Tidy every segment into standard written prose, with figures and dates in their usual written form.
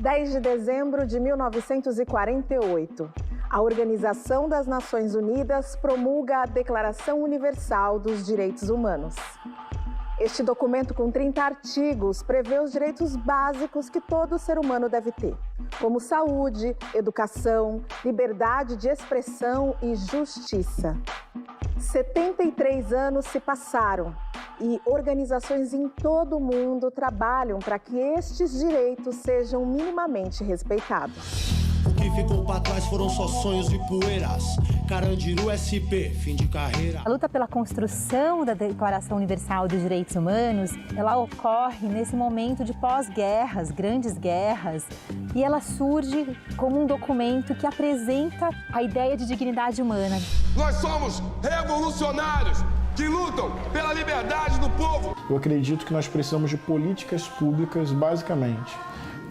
10 de dezembro de 1948, a Organização das Nações Unidas promulga a Declaração Universal dos Direitos Humanos. Este documento, com 30 artigos, prevê os direitos básicos que todo ser humano deve ter, como saúde, educação, liberdade de expressão e justiça. 73 anos se passaram e organizações em todo o mundo trabalham para que estes direitos sejam minimamente respeitados. O que ficou para trás foram só sonhos e poeiras. Carandiru SP, fim de carreira. A luta pela construção da Declaração Universal dos Direitos Humanos, ela ocorre nesse momento de pós-guerras, grandes guerras, e ela surge como um documento que apresenta a ideia de dignidade humana. Nós somos revolucionários que lutam pela liberdade do povo. Eu acredito que nós precisamos de políticas públicas, basicamente,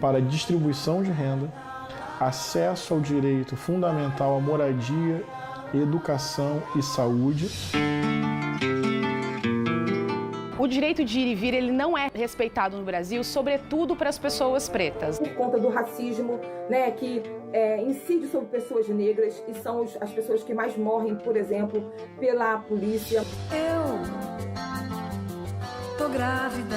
para distribuição de renda, acesso ao direito fundamental à moradia, educação e saúde. O direito de ir e vir, ele não é respeitado no Brasil, sobretudo para as pessoas pretas. Por conta do racismo, né, que incide sobre pessoas negras e são as pessoas que mais morrem, por exemplo, pela polícia. Eu tô grávida.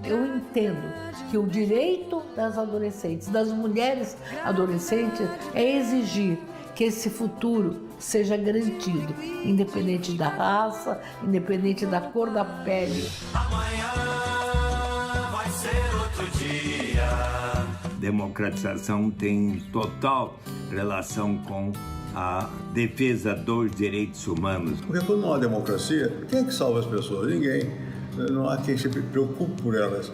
Eu entendo que o direito das adolescentes, das mulheres adolescentes, é exigir que esse futuro seja garantido, independente da raça, independente da cor da pele. Amanhã vai ser outro dia. Democratização tem total relação com a defesa dos direitos humanos. Porque quando não há democracia, quem é que salva as pessoas? Ninguém. Não há quem se preocupe por elas.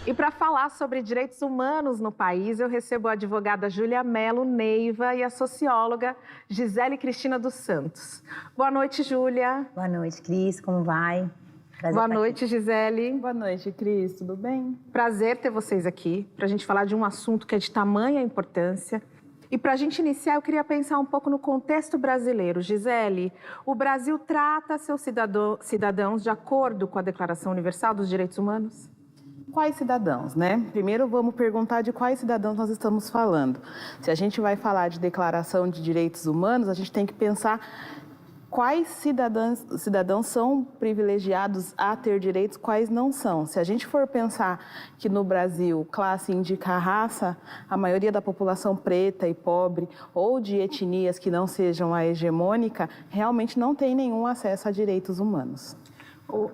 E para falar sobre direitos humanos no país, eu recebo a advogada Júlia Mello Neiva e a socióloga Gisele Cristina dos Santos. Boa noite, Júlia. Boa noite, Cris, como vai? Prazer. Boa noite, Gisele. Boa noite, Cris, tudo bem? Prazer ter vocês aqui para a gente falar de um assunto que é de tamanha importância. E para a gente iniciar, eu queria pensar um pouco no contexto brasileiro. Gisele, o Brasil trata seus cidadãos de acordo com a Declaração Universal dos Direitos Humanos? Quais cidadãos, né? Primeiro vamos perguntar de quais cidadãos nós estamos falando. Se a gente vai falar de Declaração de Direitos Humanos, a gente tem que pensar quais cidadãos são privilegiados a ter direitos, quais não são. Se a gente for pensar que no Brasil classe indica a raça, a maioria da população preta e pobre ou de etnias que não sejam a hegemônica, realmente não tem nenhum acesso a direitos humanos.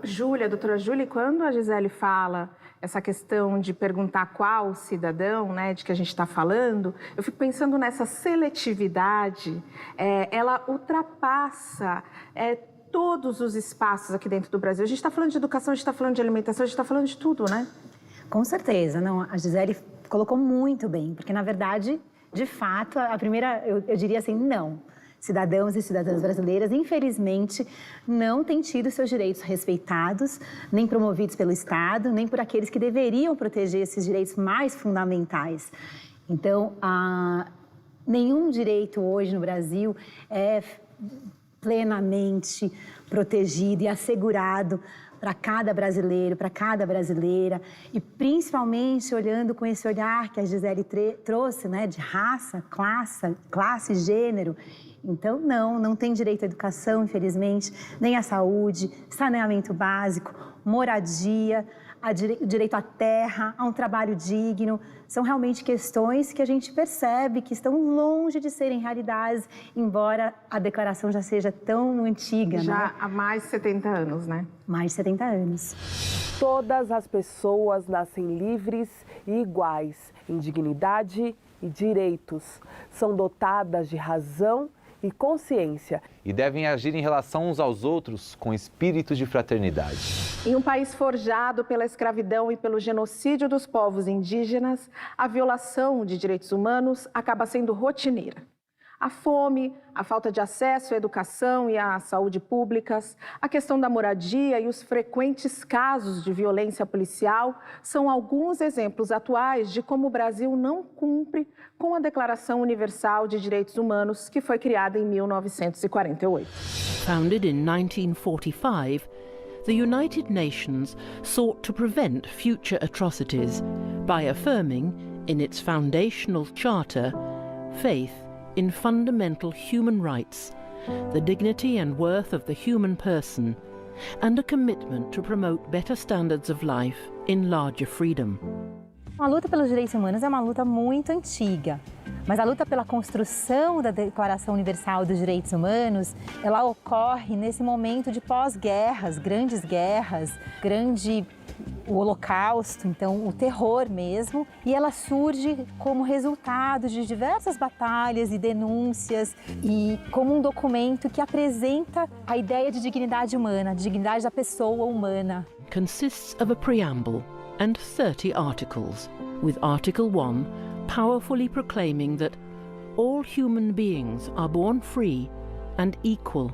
Júlia, doutora Júlia, quando a Gisele fala essa questão de perguntar qual cidadão, né, de que a gente está falando, eu fico pensando nessa seletividade, ela ultrapassa todos os espaços aqui dentro do Brasil. A gente está falando de educação, a gente está falando de alimentação, a gente está falando de tudo, né? Com certeza, não, a Gisele colocou muito bem, porque na verdade, de fato, a primeira, eu diria assim, não. Cidadãos e cidadãs brasileiras, infelizmente, não têm tido seus direitos respeitados, nem promovidos pelo Estado, nem por aqueles que deveriam proteger esses direitos mais fundamentais. Então, nenhum direito hoje no Brasil é plenamente protegido e assegurado para cada brasileiro, para cada brasileira, e principalmente olhando com esse olhar que a Gisele trouxe, né, de raça, classe, gênero. Então, não tem direito à educação, infelizmente, nem à saúde, saneamento básico, moradia, direito à terra, a um trabalho digno. São realmente questões que a gente percebe que estão longe de serem realidades, embora a declaração já seja tão antiga, já, né? há mais de 70 anos, né? Mais de 70 anos. Todas as pessoas nascem livres e iguais em dignidade e direitos. São dotadas de razão e consciência. E devem agir em relação uns aos outros com espírito de fraternidade. Em um país forjado pela escravidão e pelo genocídio dos povos indígenas, a violação de direitos humanos acaba sendo rotineira. A fome, a falta de acesso à educação e à saúde públicas, a questão da moradia e os frequentes casos de violência policial são alguns exemplos atuais de como o Brasil não cumpre com a Declaração Universal de Direitos Humanos, que foi criada em 1948. Founded in 1945, the United Nations sought to prevent future atrocities by affirming, in its foundational charter, faith in fundamental human rights, the dignity and worth of the human person, and a commitment to promote better standards of life in larger freedom. A luta pelos direitos humanos é uma luta muito antiga, mas a luta pela construção da Declaração Universal dos Direitos Humanos, ela ocorre nesse momento de pós-guerras, o Holocausto, então o terror mesmo, e ela surge como resultado de diversas batalhas e denúncias e como um documento que apresenta a ideia de dignidade humana, de dignidade da pessoa humana. Consists of a preamble and 30 articles, with Article 1 powerfully proclaiming that all human beings are born free and equal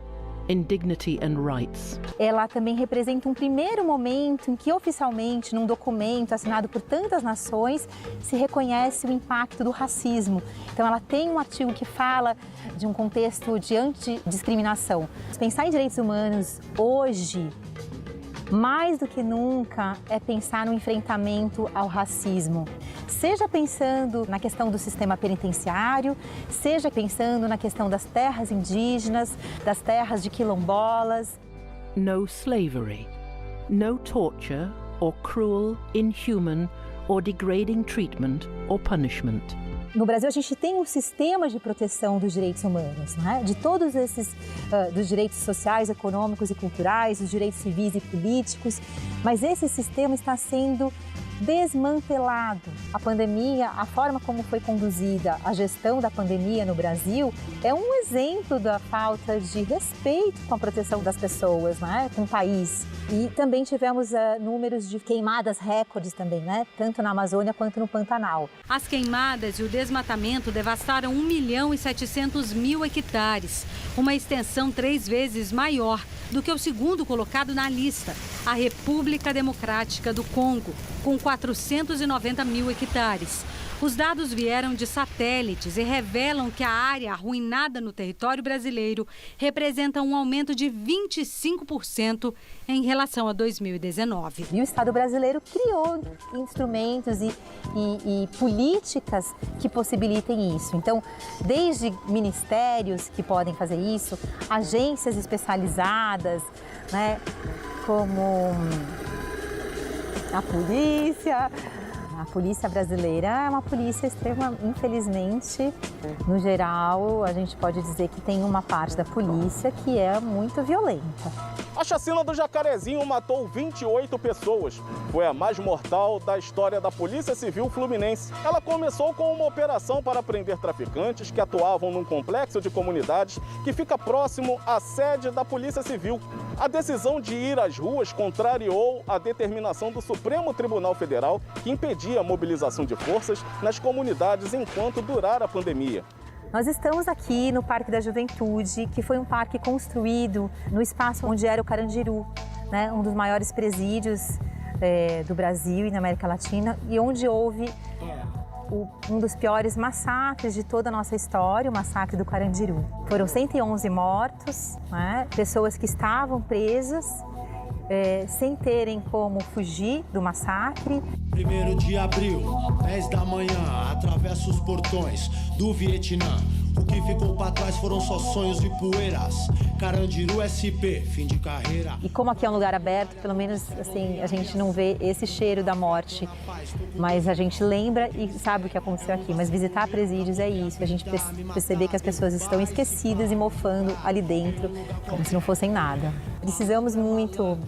in dignity and rights. Ela também representa um primeiro momento em que oficialmente, num documento assinado por tantas nações, se reconhece o impacto do racismo. Então ela tem um artigo que fala de um contexto de antidiscriminação. Pensar em direitos humanos hoje, mais do que nunca, é pensar no enfrentamento ao racismo. Seja pensando na questão do sistema penitenciário, seja pensando na questão das terras indígenas, das terras de quilombolas. No slavery, no torture or cruel, inhuman or degrading treatment or punishment. No Brasil, a gente tem um sistema de proteção dos direitos humanos, né? De todos esses, dos direitos sociais, econômicos e culturais, dos direitos civis e políticos, mas esse sistema está sendo desmantelado. A pandemia, a forma como foi conduzida a gestão da pandemia no Brasil é um exemplo da falta de respeito com a proteção das pessoas, né, com o país. E também tivemos números de queimadas recordes também, né, tanto na Amazônia quanto no Pantanal. As queimadas e o desmatamento devastaram 1.700.000 hectares, uma extensão 3 vezes maior do que o segundo colocado na lista, a República Democrática do Congo, com 490.000 hectares. Os dados vieram de satélites e revelam que a área arruinada no território brasileiro representa um aumento de 25% em relação a 2019. E o Estado brasileiro criou instrumentos e políticas que possibilitem isso. Então, desde ministérios que podem fazer isso, agências especializadas, né, como a polícia. A polícia brasileira é uma polícia infelizmente, no geral, a gente pode dizer que tem uma parte da polícia que é muito violenta. A chacina do Jacarezinho matou 28 pessoas. Foi a mais mortal da história da Polícia Civil Fluminense. Ela começou com uma operação para prender traficantes que atuavam num complexo de comunidades que fica próximo à sede da Polícia Civil. A decisão de ir às ruas contrariou a determinação do Supremo Tribunal Federal, que impedia a mobilização de forças nas comunidades enquanto durar a pandemia. Nós estamos aqui no Parque da Juventude, que foi um parque construído no espaço onde era o Carandiru, né, um dos maiores presídios do Brasil e na América Latina, e onde houve um dos piores massacres de toda a nossa história, o massacre do Carandiru. Foram 111 mortos, né, pessoas que estavam presas, sem terem como fugir do massacre. 1º de abril, 10 da manhã, atravesso os portões do Vietnã. O que ficou para trás foram só sonhos e poeiras. Carandiru SP, fim de carreira. E como aqui é um lugar aberto, pelo menos assim, a gente não vê esse cheiro da morte, mas a gente lembra e sabe o que aconteceu aqui. Mas visitar presídios é isso, a gente perceber que as pessoas estão esquecidas e mofando ali dentro, como se não fossem nada. Precisamos muito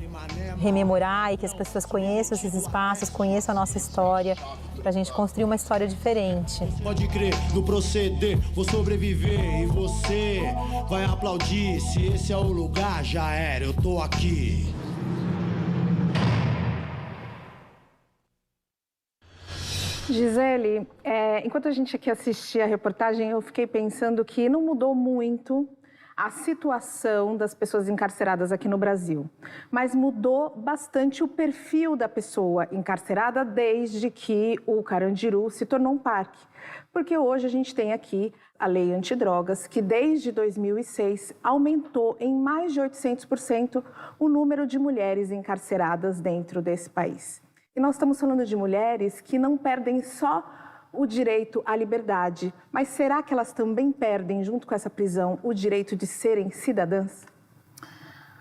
rememorar e que as pessoas conheçam esses espaços, conheçam a nossa história, para a gente construir uma história diferente. Pode crer, no proceder, vou sobreviver e você vai aplaudir. Se esse é o lugar, já era, eu tô aqui. Gisele, enquanto a gente aqui assistia a reportagem, eu fiquei pensando que não mudou muito a situação das pessoas encarceradas aqui no Brasil, mas mudou bastante o perfil da pessoa encarcerada desde que o Carandiru se tornou um parque. Porque hoje a gente tem aqui a lei antidrogas, que desde 2006 aumentou em mais de 800% o número de mulheres encarceradas dentro desse país. E nós estamos falando de mulheres que não perdem só o direito à liberdade, mas será que elas também perdem, junto com essa prisão, o direito de serem cidadãs?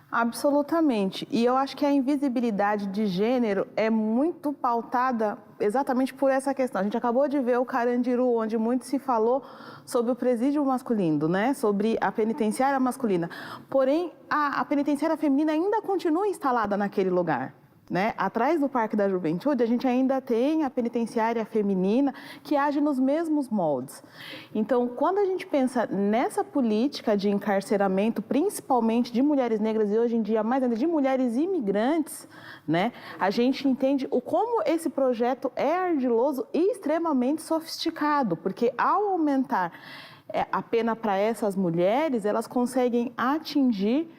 Absolutamente. E eu acho que a invisibilidade de gênero é muito pautada exatamente por essa questão. A gente acabou de ver o Carandiru, onde muito se falou sobre o presídio masculino, né? Sobre a penitenciária masculina. Porém, a penitenciária feminina ainda continua instalada naquele lugar. Né? Atrás do Parque da Juventude, a gente ainda tem a penitenciária feminina que age nos mesmos moldes. Então, quando a gente pensa nessa política de encarceramento, principalmente de mulheres negras e hoje em dia mais ainda de mulheres imigrantes, né? A gente entende como esse projeto é ardiloso e extremamente sofisticado, porque ao aumentar a pena para essas mulheres, elas conseguem atingir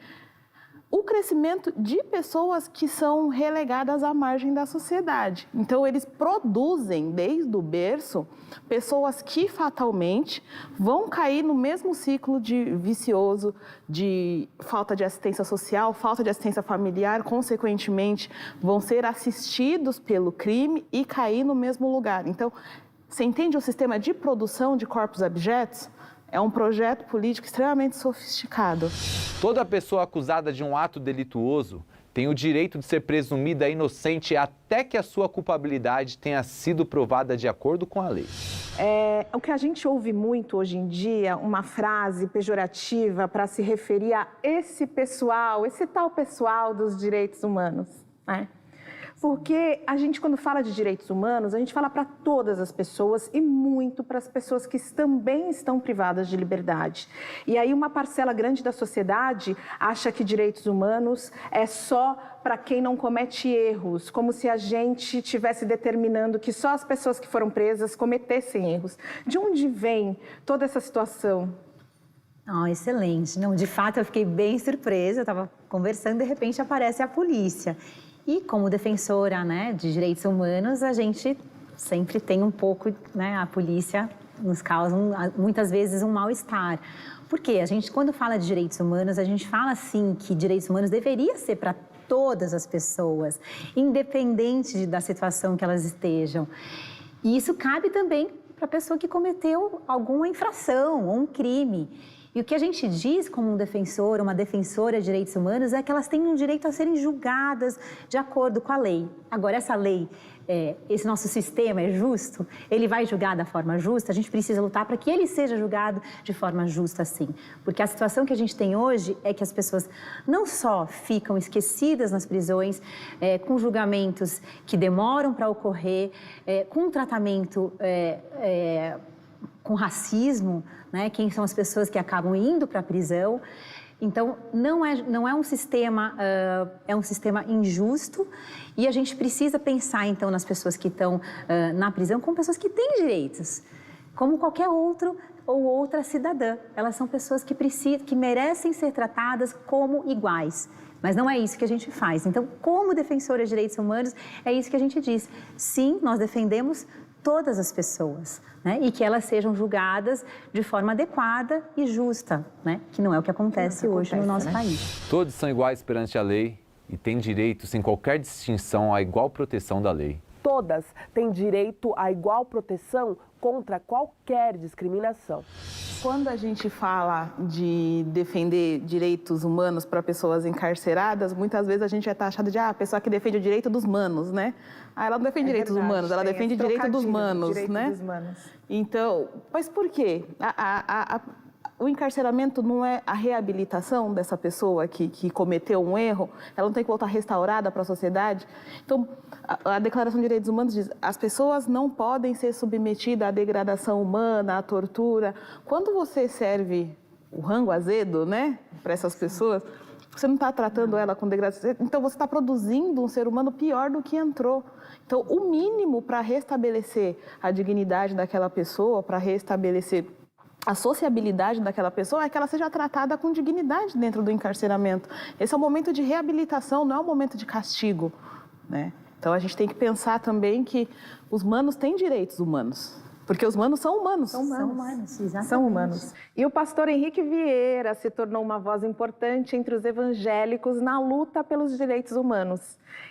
o crescimento de pessoas que são relegadas à margem da sociedade. Então, eles produzem, desde o berço, pessoas que fatalmente vão cair no mesmo ciclo de vicioso, de falta de assistência social, falta de assistência familiar, consequentemente, vão ser assistidos pelo crime e cair no mesmo lugar. Então, você entende o sistema de produção de corpos abjetos? É um projeto político extremamente sofisticado. Toda pessoa acusada de um ato delituoso tem o direito de ser presumida inocente até que a sua culpabilidade tenha sido provada de acordo com a lei. O que a gente ouve muito hoje em dia, uma frase pejorativa para se referir a esse pessoal, esse tal pessoal dos direitos humanos, né? Porque a gente, quando fala de direitos humanos, a gente fala para todas as pessoas e muito para as pessoas que também estão privadas de liberdade. E aí uma parcela grande da sociedade acha que direitos humanos é só para quem não comete erros, como se a gente estivesse determinando que só as pessoas que foram presas cometessem erros. De onde vem toda essa situação? Excelente. Não, de fato, eu fiquei bem surpresa. Eu estava conversando, de repente aparece a polícia. E como defensora, né, de direitos humanos, a gente sempre tem um pouco, né, a polícia nos causa muitas vezes um mal-estar. Porque a gente, quando fala de direitos humanos, a gente fala sim que direitos humanos deveria ser para todas as pessoas, independente da situação que elas estejam. E isso cabe também para a pessoa que cometeu alguma infração ou um crime. E o que a gente diz como um defensor, uma defensora de direitos humanos, é que elas têm um direito a serem julgadas de acordo com a lei. Agora, essa lei, esse nosso sistema é justo? Ele vai julgar da forma justa? A gente precisa lutar para que ele seja julgado de forma justa, sim. Porque a situação que a gente tem hoje é que as pessoas não só ficam esquecidas nas prisões, com julgamentos que demoram para ocorrer, com um tratamento com racismo, né? Quem são as pessoas que acabam indo para a prisão. Então, não é um sistema, é um sistema injusto e a gente precisa pensar, então, nas pessoas que estão na prisão como pessoas que têm direitos, como qualquer outro ou outra cidadã. Elas são pessoas que merecem ser tratadas como iguais. Mas não é isso que a gente faz. Então, como defensora de direitos humanos, é isso que a gente diz. Sim, nós defendemos todas as pessoas, né? E que elas sejam julgadas de forma adequada e justa, né? Que não é o que acontece hoje no nosso país. Todos são iguais perante a lei e têm direito, sem qualquer distinção, à igual proteção da lei. Todas têm direito à igual proteção contra qualquer discriminação. Quando a gente fala de defender direitos humanos para pessoas encarceradas, muitas vezes a gente é taxado de a pessoa que defende o direito dos manos, né? Ela não defende direitos humanos, ela defende o direito dos manos, né? Então, mas por quê? O encarceramento não é a reabilitação dessa pessoa que cometeu um erro? Ela não tem que voltar restaurada para a sociedade? Então, a Declaração de Direitos Humanos diz que as pessoas não podem ser submetidas à degradação humana, à tortura. Quando você serve o rango azedo, né, para essas pessoas, você não está tratando ela com degradação, então você está produzindo um ser humano pior do que entrou. Então, o mínimo para restabelecer a dignidade daquela pessoa, para restabelecer a sociabilidade daquela pessoa é que ela seja tratada com dignidade dentro do encarceramento. Esse é um momento de reabilitação, não é um momento de castigo, né? Então, a gente tem que pensar também que os humanos têm direitos humanos. Porque os humanos são humanos. São humanos, exatamente. São humanos. E o pastor Henrique Vieira se tornou uma voz importante entre os evangélicos na luta pelos direitos humanos.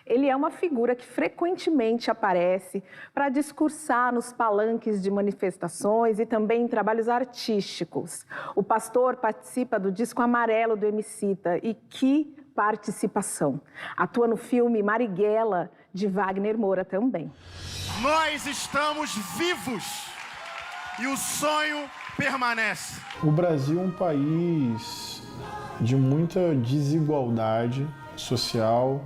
Ele é uma figura que frequentemente aparece para discursar nos palanques de manifestações e também em trabalhos artísticos. O pastor participa do disco Amarelo do Emicida, e que participação! Atua no filme Marighella, de Wagner Moura também. Nós estamos vivos e o sonho permanece. O Brasil é um país de muita desigualdade social,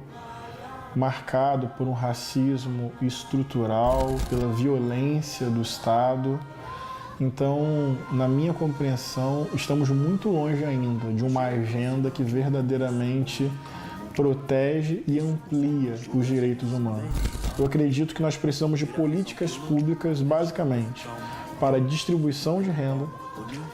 marcado por um racismo estrutural, pela violência do Estado. Então, na minha compreensão, estamos muito longe ainda de uma agenda que verdadeiramente protege e amplia os direitos humanos. Eu acredito que nós precisamos de políticas públicas, basicamente, para distribuição de renda,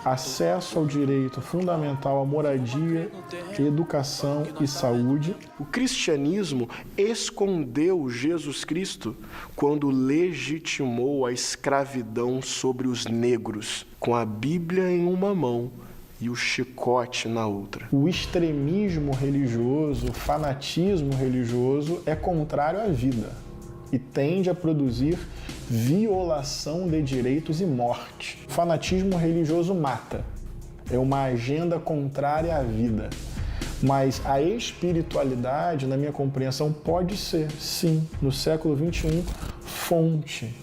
acesso ao direito fundamental à moradia, educação e saúde. O cristianismo escondeu Jesus Cristo quando legitimou a escravidão sobre os negros, com a Bíblia em uma mão e o chicote na outra. O extremismo religioso, o fanatismo religioso é contrário à vida e tende a produzir violação de direitos e morte. O fanatismo religioso mata. É uma agenda contrária à vida. Mas a espiritualidade, na minha compreensão, pode ser, sim, no século XXI, fonte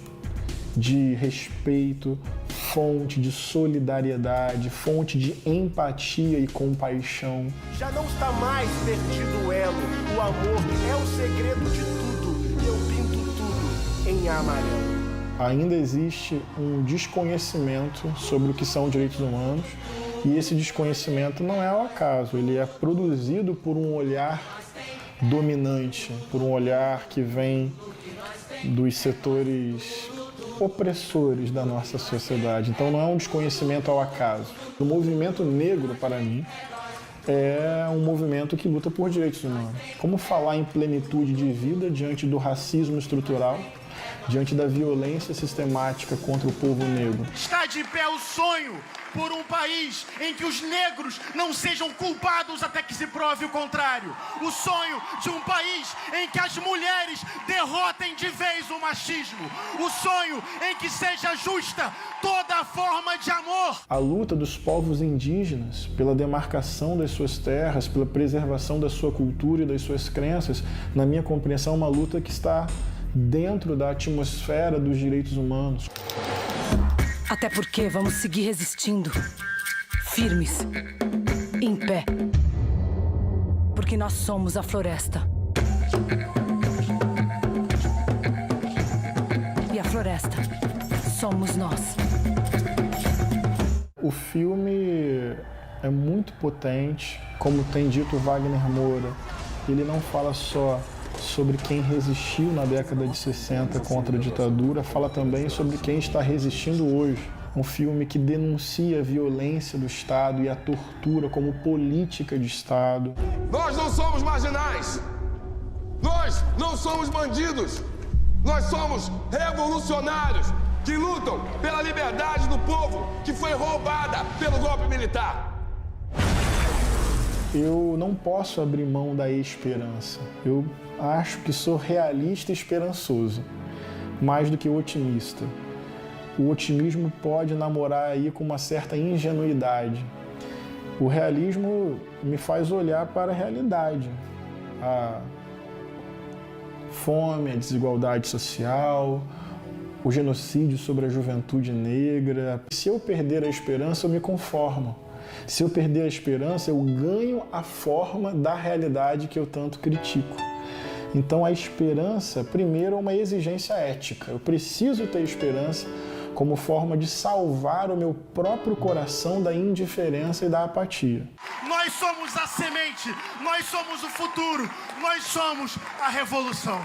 de respeito, fonte de solidariedade, fonte de empatia e compaixão. Já não está mais perdido o elo, o amor é o segredo de tudo, e eu pinto tudo em amarelo. Ainda existe um desconhecimento sobre o que são direitos humanos, e esse desconhecimento não é ao acaso, ele é produzido por um olhar dominante, por um olhar que vem dos setores opressores da nossa sociedade. Então não é um desconhecimento ao acaso. O movimento negro, para mim, é um movimento que luta por direitos humanos. Como falar em plenitude de vida diante do racismo estrutural, diante da violência sistemática contra o povo negro? Está de pé o sonho por um país em que os negros não sejam culpados até que se prove o contrário. O sonho de um país em que as mulheres derrotem de vez o machismo. O sonho em que seja justa toda forma de amor. A luta dos povos indígenas pela demarcação das suas terras, pela preservação da sua cultura e das suas crenças, na minha compreensão, é uma luta que está dentro da atmosfera dos direitos humanos. Até porque vamos seguir resistindo, firmes, em pé. Porque nós somos a floresta. E a floresta somos nós. O filme é muito potente, como tem dito Wagner Moura. Ele não fala só sobre quem resistiu na década de 60 contra a ditadura, fala também sobre quem está resistindo hoje. Um filme que denuncia a violência do Estado e a tortura como política de Estado. Nós não somos marginais. Nós não somos bandidos. Nós somos revolucionários que lutam pela liberdade do povo que foi roubada pelo golpe militar. Eu não posso abrir mão da esperança. Eu acho que sou realista e esperançoso, mais do que otimista. O otimismo pode namorar aí com uma certa ingenuidade. O realismo me faz olhar para a realidade. A fome, a desigualdade social, o genocídio sobre a juventude negra. Se eu perder a esperança, eu me conformo. Se eu perder a esperança, eu ganho a forma da realidade que eu tanto critico. Então a esperança, primeiro, é uma exigência ética. Eu preciso ter esperança como forma de salvar o meu próprio coração da indiferença e da apatia. Nós somos a semente, nós somos o futuro, nós somos a revolução.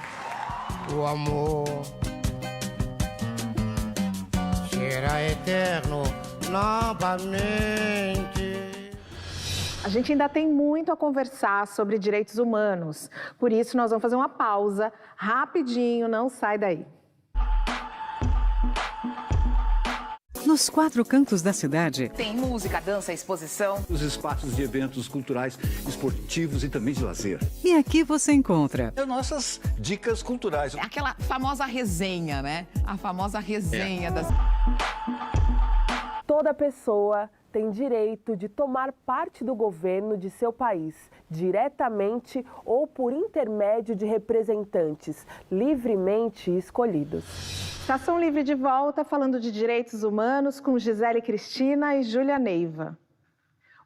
O amor será eterno novamente. A gente ainda tem muito a conversar sobre direitos humanos. Por isso, nós vamos fazer uma pausa rapidinho, não sai daí. Nos 4 cantos da cidade. Tem música, dança, exposição. Os espaços de eventos culturais, esportivos e também de lazer. E aqui você encontra nossas dicas culturais. Aquela famosa resenha, né? A famosa resenha das... Toda pessoa tem direito de tomar parte do governo de seu país, diretamente ou por intermédio de representantes livremente escolhidos. Estação Livre de volta, falando de direitos humanos com Gisele Cristina e Júlia Neiva.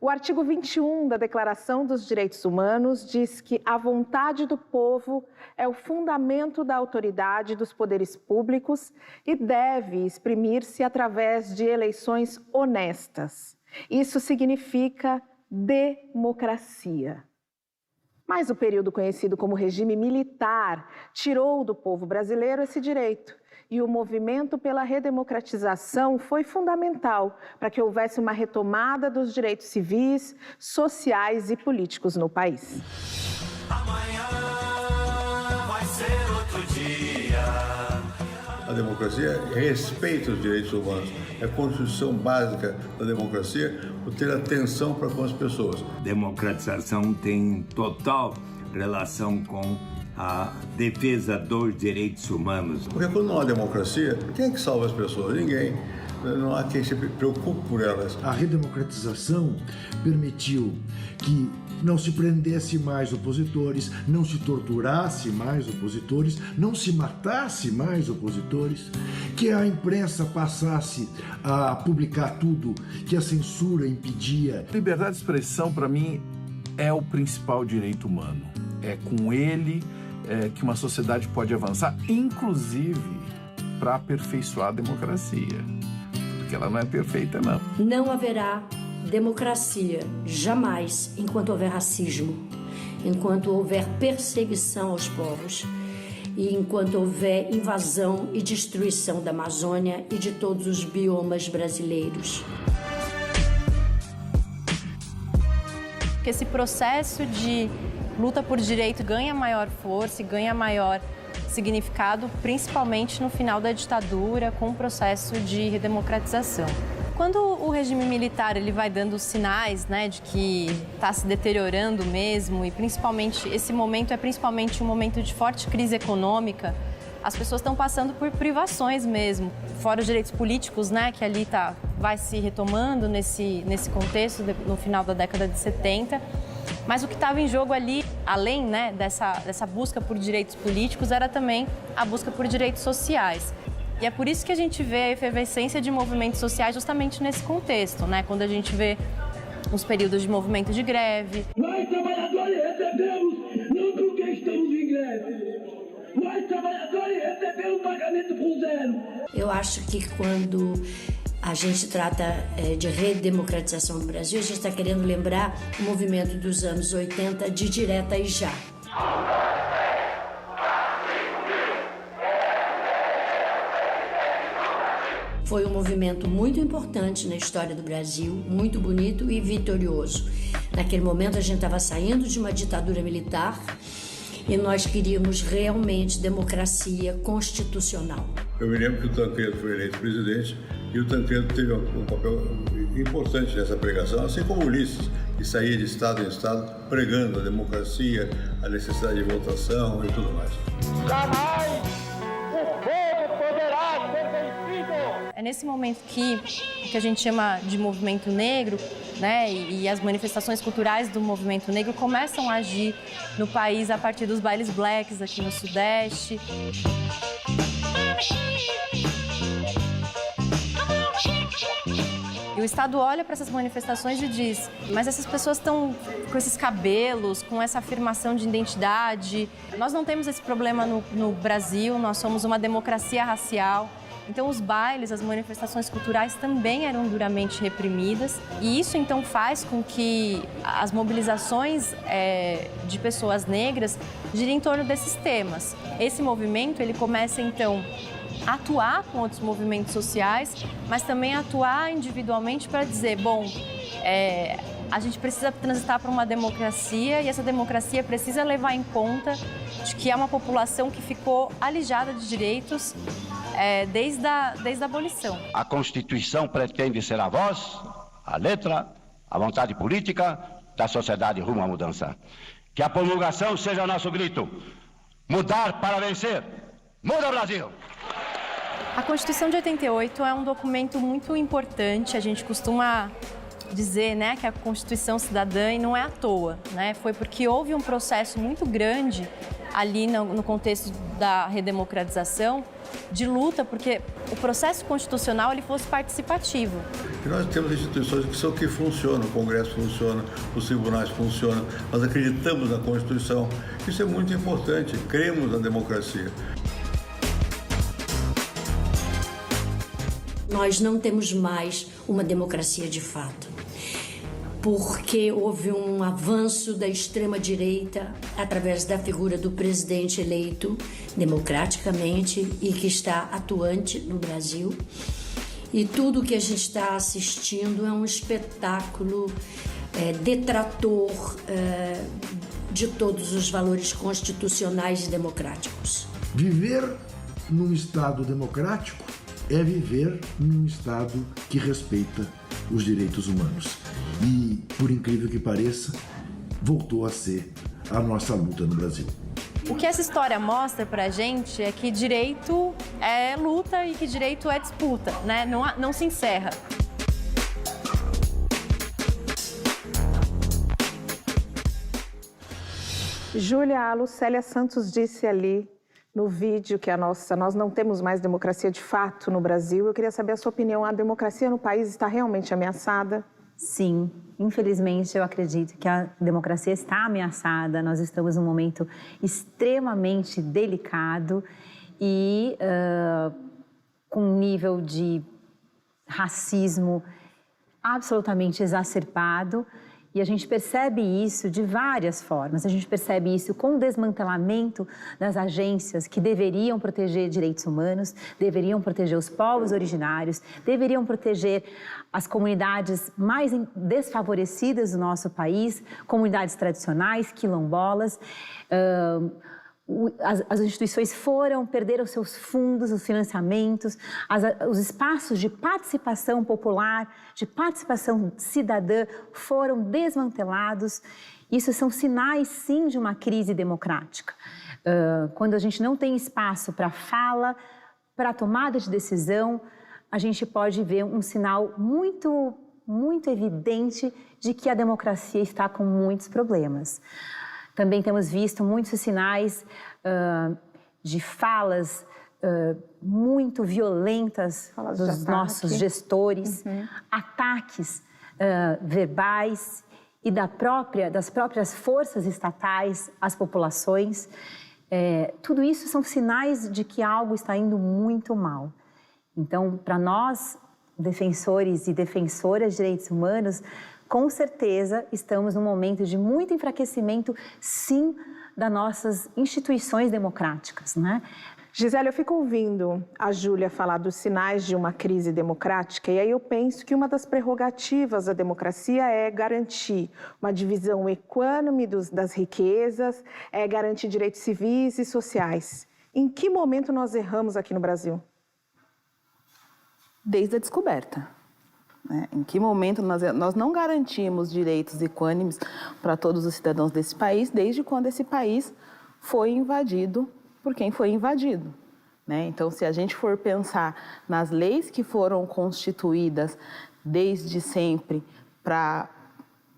O artigo 21 da Declaração dos Direitos Humanos diz que a vontade do povo é o fundamento da autoridade dos poderes públicos e deve exprimir-se através de eleições honestas. Isso significa democracia. Mas o período conhecido como regime militar tirou do povo brasileiro esse direito. E o movimento pela redemocratização foi fundamental para que houvesse uma retomada dos direitos civis, sociais e políticos no país. Amanhã vai ser outro dia. A democracia respeita os direitos humanos. É a constituição básica da democracia por ter atenção para com as pessoas. Democratização tem total relação com a defesa dos direitos humanos. Porque quando não há democracia, quem é que salva as pessoas? Ninguém. Não há quem se preocupe por elas. A redemocratização permitiu que não se prendesse mais opositores, não se torturasse mais opositores, não se matasse mais opositores, que a imprensa passasse a publicar tudo que a censura impedia. Liberdade de expressão, para mim, é o principal direito humano. É com ele que uma sociedade pode avançar, inclusive para aperfeiçoar a democracia. Porque ela não é perfeita, não. Não haverá democracia jamais enquanto houver racismo, enquanto houver perseguição aos povos e enquanto houver invasão e destruição da Amazônia e de todos os biomas brasileiros. Esse processo de luta por direito ganha maior força e ganha maior significado, principalmente no final da ditadura, com o processo de redemocratização. Quando o regime militar ele vai dando sinais, né, de que está se deteriorando mesmo, e principalmente esse momento é principalmente um momento de forte crise econômica, as pessoas estão passando por privações mesmo, fora os direitos políticos, né, que ali vai se retomando nesse contexto no final da década de 70. Mas o que estava em jogo ali, além, né, dessa busca por direitos políticos, era também a busca por direitos sociais. E é por isso que a gente vê a efervescência de movimentos sociais justamente nesse contexto, né? Quando a gente vê os períodos de movimento de greve. Nós, trabalhadores, recebemos não porque estamos em greve. Nós, trabalhadores, recebemos pagamento por zero. Eu acho que quando a gente trata de redemocratização no Brasil, a gente está querendo lembrar o movimento dos anos 80 de direta e já. Foi um movimento muito importante na história do Brasil, muito bonito e vitorioso. Naquele momento a gente estava saindo de uma ditadura militar e nós queríamos realmente democracia constitucional. Eu me lembro que o Tancredo foi eleito presidente e o Tancredo teve um papel importante nessa pregação, assim como Ulisses, que saía de estado em estado pregando a democracia, a necessidade de votação e tudo mais. Jamais o povo poderá ser vencido! É nesse momento que a gente chama de movimento negro, né, e as manifestações culturais do movimento negro começam a agir no país a partir dos bailes blacks aqui no Sudeste. E o Estado olha para essas manifestações e diz: mas essas pessoas estão com esses cabelos, com essa afirmação de identidade. Nós não temos esse problema no Brasil, nós somos uma democracia racial. Então, os bailes, as manifestações culturais também eram duramente reprimidas. E isso, então, faz com que as mobilizações de pessoas negras girem em torno desses temas. Esse movimento, ele começa, então, atuar com outros movimentos sociais, mas também atuar individualmente para dizer, bom, a gente precisa transitar para uma democracia e essa democracia precisa levar em conta de que é uma população que ficou alijada de direitos desde a abolição. A Constituição pretende ser a voz, a letra, a vontade política da sociedade rumo à mudança. Que a promulgação seja nosso grito. Mudar para vencer. Muda, Brasil! A Constituição de 88 é um documento muito importante. A gente costuma dizer, né, que a Constituição cidadã, e não é à toa, né? Foi porque houve um processo muito grande ali no contexto da redemocratização, de luta, porque o processo constitucional ele fosse participativo. E nós temos instituições que funcionam, o Congresso funciona, os tribunais funcionam, nós acreditamos na Constituição. Isso é muito importante, cremos na democracia. Nós não temos mais uma democracia de fato, porque houve um avanço da extrema-direita através da figura do presidente eleito democraticamente e que está atuante no Brasil. E tudo que a gente está assistindo é um espetáculo detrator de todos os valores constitucionais e democráticos. Viver num Estado democrático é viver num Estado que respeita os direitos humanos. E, por incrível que pareça, voltou a ser a nossa luta no Brasil. O que essa história mostra pra gente é que direito é luta e que direito é disputa, né? Não se encerra. Júlia, a Lucélia Santos disse ali no vídeo que nós não temos mais democracia de fato no Brasil. Eu queria saber a sua opinião. A democracia no país está realmente ameaçada? Sim, infelizmente eu acredito que a democracia está ameaçada. Nós estamos num momento extremamente delicado e com um nível de racismo absolutamente exacerbado. E a gente percebe isso de várias formas. A gente percebe isso com o desmantelamento das agências que deveriam proteger direitos humanos, deveriam proteger os povos originários, deveriam proteger as comunidades mais desfavorecidas do nosso país, comunidades tradicionais, quilombolas. As instituições perderam seus fundos, os financiamentos, os espaços de participação popular, de participação cidadã foram desmantelados. Isso são sinais, sim, de uma crise democrática. Quando a gente não tem espaço para fala, para tomada de decisão, a gente pode ver um sinal muito, muito evidente de que a democracia está com muitos problemas. Também temos visto muitos sinais de falas muito violentas dos nossos gestores, ataques verbais e das próprias forças estatais às populações. Tudo isso são sinais de que algo está indo muito mal. Então, para nós, defensores e defensoras de direitos humanos, com certeza estamos num momento de muito enfraquecimento, sim, das nossas instituições democráticas, né? Gisele, eu fico ouvindo a Júlia falar dos sinais de uma crise democrática e aí eu penso que uma das prerrogativas da democracia é garantir uma divisão equânime das riquezas, é garantir direitos civis e sociais. Em que momento nós erramos aqui no Brasil? Desde a descoberta. Em que momento nós não garantimos direitos equânimes para todos os cidadãos desse país, desde quando esse país foi invadido por quem foi invadido. Então, se a gente for pensar nas leis que foram constituídas desde sempre para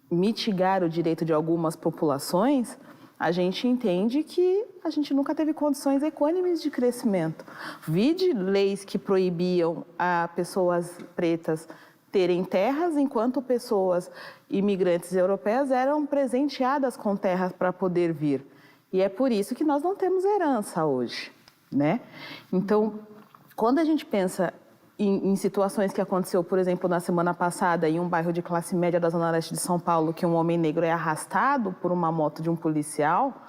mitigar o direito de algumas populações, a gente entende que a gente nunca teve condições equânimes de crescimento. Vide leis que proibiam a pessoas pretas terem terras, enquanto pessoas imigrantes europeias eram presenteadas com terras para poder vir. E é por isso que nós não temos herança hoje, né? Então, quando a gente pensa em situações que aconteceu, por exemplo, na semana passada, em um bairro de classe média da Zona Leste de São Paulo, que um homem negro é arrastado por uma moto de um policial,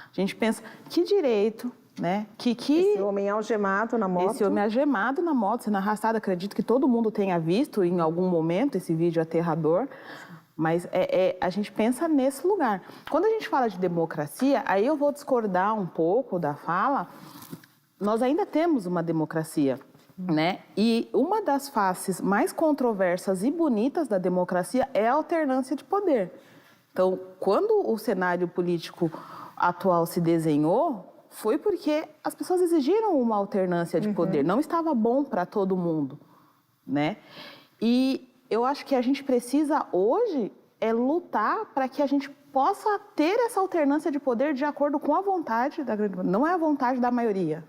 a gente pensa, que direito né? Esse homem algemado na moto. Esse homem algemado na moto, sendo arrastado. Acredito que todo mundo tenha visto em algum momento esse vídeo aterrador. Mas a gente pensa nesse lugar. Quando a gente fala de democracia, aí eu vou discordar um pouco da fala. Nós ainda temos uma democracia, né? E uma das faces mais controversas e bonitas da democracia é a alternância de poder. Então, quando o cenário político atual se desenhou, foi porque as pessoas exigiram uma alternância de poder. Não estava bom para todo mundo, né? E eu acho que a gente precisa hoje lutar para que a gente possa ter essa alternância de poder de acordo com a vontade da grande maioria. Não é a vontade da maioria,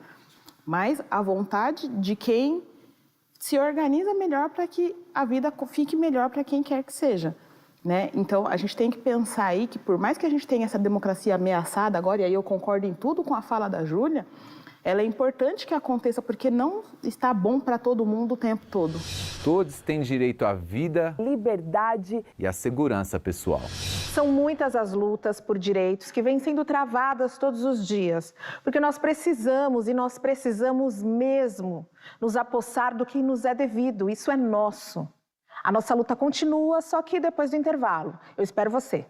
mas a vontade de quem se organiza melhor para que a vida fique melhor para quem quer que seja, né? Então, a gente tem que pensar aí que por mais que a gente tenha essa democracia ameaçada agora, e aí eu concordo em tudo com a fala da Júlia, ela é importante que aconteça porque não está bom para todo mundo o tempo todo. Todos têm direito à vida, liberdade e à segurança pessoal. São muitas as lutas por direitos que vêm sendo travadas todos os dias, porque nós precisamos, e nós precisamos mesmo, nos apossar do que nos é devido, isso é nosso. A nossa luta continua, só que depois do intervalo. Eu espero você.